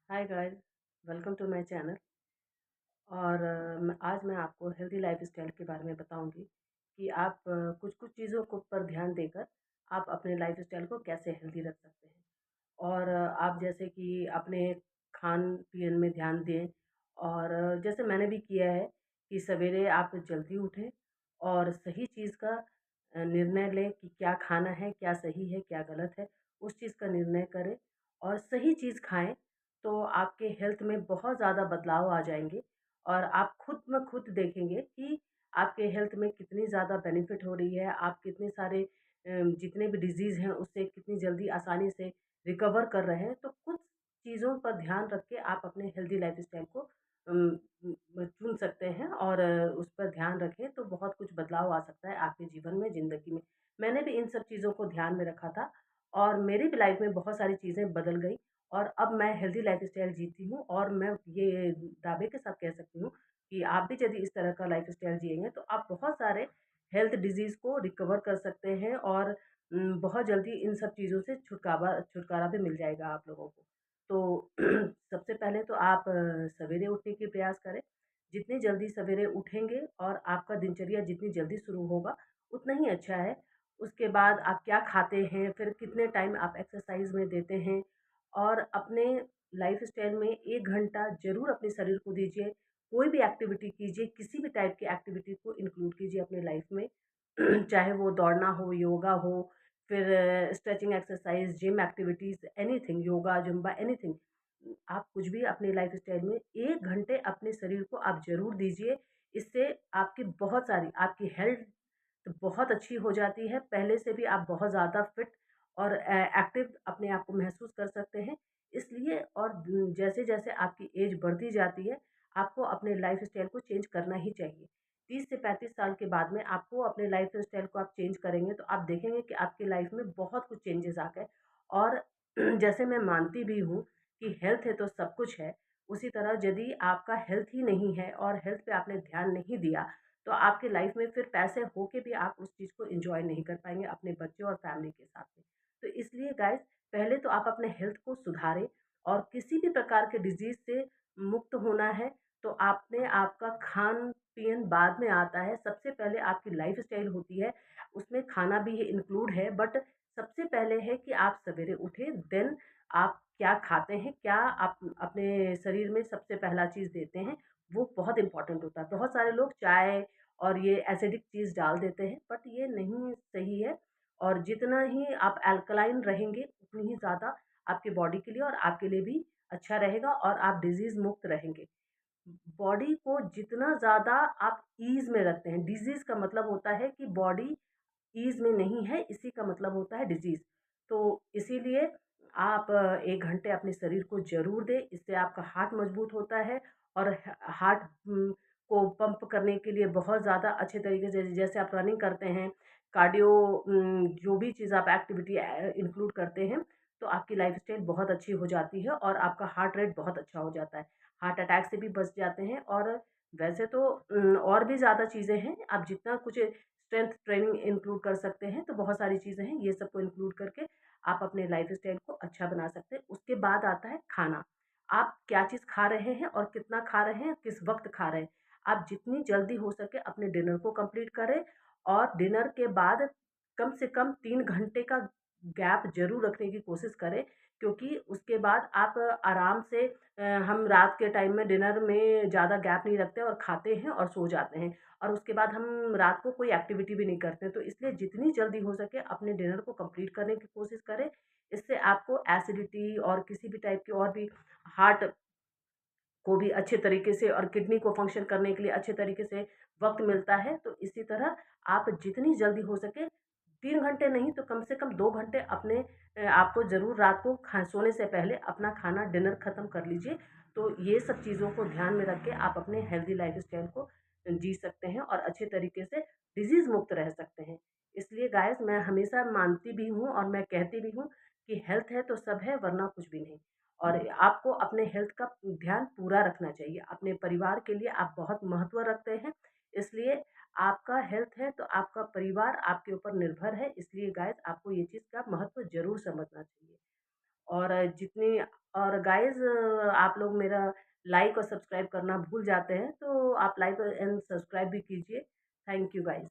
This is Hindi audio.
Hi guys, welcome to my channel. और आज मैं आपको हेल्दी लाइफस्टाइल के बारे में बताऊंगी कि आप कुछ कुछ चीज़ों को पर ध्यान देकर आप अपने लाइफस्टाइल को कैसे हेल्दी रख सकते हैं। और आप जैसे कि अपने खान पीन में ध्यान दें। और जैसे मैंने भी किया है कि सवेरे आप जल्दी उठें और सही चीज़ का निर्णय लें कि क्या खाना है, क्या सही है, क्या गलत है, उस चीज़ का निर्णय करें और सही चीज़ खाएं। तो आपके हेल्थ में बहुत ज़्यादा बदलाव आ जाएंगे और आप खुद ब खुद देखेंगे कि आपके हेल्थ में कितनी ज़्यादा बेनिफिट हो रही है, आप कितने सारे जितने भी डिज़ीज़ हैं उससे कितनी जल्दी आसानी से रिकवर कर रहे हैं। तो कुछ चीज़ों पर ध्यान रख के आप अपने हेल्दी लाइफ़स्टाइल को चुन सकते हैं और उस पर ध्यान रखें तो बहुत कुछ बदलाव आ सकता है आपके जीवन में, ज़िंदगी में। मैंने भी इन सब चीज़ों को ध्यान में रखा था और मेरी भी लाइफ़ में बहुत सारी चीज़ें बदल गई और अब मैं हेल्दी लाइफ़स्टाइल जीती हूँ और मैं ये दावे के साथ कह सकती हूँ कि आप भी यदि इस तरह का लाइफ़स्टाइल जिएँगे तो आप बहुत सारे हेल्थ डिज़ीज़ को रिकवर कर सकते हैं और बहुत जल्दी इन सब चीज़ों से छुटकारा भी मिल जाएगा आप लोगों को। तो सबसे पहले तो आप सवेरे उठने की प्रयास करें। जितनी जल्दी सवेरे उठेंगे और आपका दिनचर्या जितनी जल्दी शुरू होगा, उतना ही अच्छा है। उसके बाद आप क्या खाते हैं, फिर कितने टाइम आप एक्सरसाइज़ में देते हैं और अपने लाइफ़स्टाइल में 1 घंटा ज़रूर अपने शरीर को दीजिए। कोई भी एक्टिविटी कीजिए, किसी भी टाइप की एक्टिविटी को इंक्लूड कीजिए अपनी लाइफ़ में। चाहे वो दौड़ना हो, योगा हो, फिर stretching exercise, gym activities, anything, yoga, Zumba, anything. आप कुछ भी अपने लाइफ़स्टाइल में 1 घंटे अपने शरीर को आप ज़रूर दीजिए। इससे आपकी बहुत सारी आपकी हेल्थ बहुत अच्छी हो जाती है। पहले से भी आप बहुत ज़्यादा फिट और एक्टिव अपने आप को महसूस कर सकते हैं। इसलिए और जैसे-जैसे आपकी एज बढ़ती जाती है, आपको अपने लाइफ़स्टाइल को चेंज करना ही चाहिए। 30 से 35 साल के बाद में आपको अपने लाइफ़स्टाइल को आप चेंज करेंगे, तो आप देखेंगे कि आपकी लाइफ़ में बहुत कुछ चेंजेज़ आ गए। और जैसे मैं मानती भी हूँ कि हेल्थ है तो सब कुछ है, उसी तरह यदि आपका हेल्थ ही नहीं है और हेल्थ पे आपने ध्यान नहीं दिया, तो आपकी लाइफ में फिर पैसे हो के भी आप उस चीज़ को एन्जॉय नहीं कर पाएँगे अपने बच्चों और फैमिली के साथ में। तो इसलिए गाइज़, पहले तो आप अपने हेल्थ को सुधारें और किसी भी प्रकार के डिज़ीज़ से मुक्त होना है, तो आपने आपका खान-पीन बाद में आता है। सबसे पहले आपकी लाइफ़स्टाइल होती है, उसमें खाना भी इंक्लूड है, बट सबसे पहले है कि आप सवेरे उठें, देन आप क्या खाते हैं, क्या आप अपने शरीर में सबसे पहला चीज़ देते हैं, वो बहुत इम्पोर्टेंट होता है। बहुत सारे लोग चाय और ये एसिडिक चीज़ डाल देते हैं, बट ये नहीं सही है। और जितना ही आप अल्कलाइन रहेंगे, उतनी ही ज़्यादा आपकी बॉडी के लिए और आपके लिए भी अच्छा रहेगा और आप डिज़ीज़ मुक्त रहेंगे। बॉडी को जितना ज़्यादा आप ईज़ में रखते हैं, डिज़ीज़ का मतलब होता है कि बॉडी ईज़ में नहीं है, इसी का मतलब होता है डिज़ीज़। तो इसीलिए आप 1 घंटे अपने शरीर को ज़रूर दें, इससे आपका हार्ट मज़बूत होता है और ह हार्ट को पंप करने के लिए बहुत ज़्यादा अच्छे तरीके से जैसे आप रनिंग करते हैं, कार्डियो जो भी चीज़ आप एक्टिविटी इंक्लूड करते हैं, तो आपकी लाइफ़स्टाइल बहुत अच्छी हो जाती है और आपका हार्ट रेट बहुत अच्छा हो जाता है। हार्ट अटैक से भी बच जाते हैं और वैसे तो और भी ज़्यादा चीज़ें हैं, आप जितना कुछ स्ट्रेंथ ट्रेनिंग इंक्लूड कर सकते हैं, तो बहुत सारी चीज़ें हैं, ये सबको इंक्लूड करके आप अपने लाइफ़स्टाइल को अच्छा बना सकते हैं। उसके बाद आता है खाना। आप क्या चीज़ खा रहे हैं और कितना खा रहे हैं, किस वक़्त खा रहे हैं। आप जितनी जल्दी हो सके अपने डिनर को कंप्लीट करें और डिनर के बाद कम से कम 3 घंटे का गैप ज़रूर रखने की कोशिश करें, क्योंकि उसके बाद आप आराम से हम रात के टाइम में डिनर में ज़्यादा गैप नहीं रखते और खाते हैं और सो जाते हैं और उसके बाद हम रात को कोई एक्टिविटी भी नहीं करते। तो इसलिए जितनी जल्दी हो सके अपने डिनर को कंप्लीट करने की कोशिश करें। इससे आपको एसिडिटी और किसी भी टाइप की और भी हार्ट को भी अच्छे तरीके से और किडनी को फंक्शन करने के लिए अच्छे तरीके से वक़्त मिलता है। तो इसी तरह आप जितनी जल्दी हो सके 3 घंटे नहीं तो कम से कम 2 घंटे अपने आपको ज़रूर रात को सोने से पहले अपना खाना डिनर ख़त्म कर लीजिए। तो ये सब चीज़ों को ध्यान में रख के आप अपने हेल्दी लाइफ़स्टाइल को जी सकते हैं और अच्छे तरीके से डिज़ीज़ मुक्त रह सकते हैं। इसलिए गाइज़, मैं हमेशा मानती भी हूँ और मैं कहती भी हूँ कि हेल्थ है तो सब है, वरना कुछ भी नहीं। और आपको अपने हेल्थ का ध्यान पूरा रखना चाहिए। अपने परिवार के लिए आप बहुत महत्व रखते हैं, इसलिए आपका हेल्थ है तो आपका परिवार आपके ऊपर निर्भर है। इसलिए गाइज़, आपको ये चीज़ का महत्व ज़रूर समझना चाहिए। और जितनी और गाइज़, आप लोग मेरा लाइक और सब्सक्राइब करना भूल जाते हैं, तो आप लाइक एंड सब्सक्राइब भी कीजिए। Thank you guys.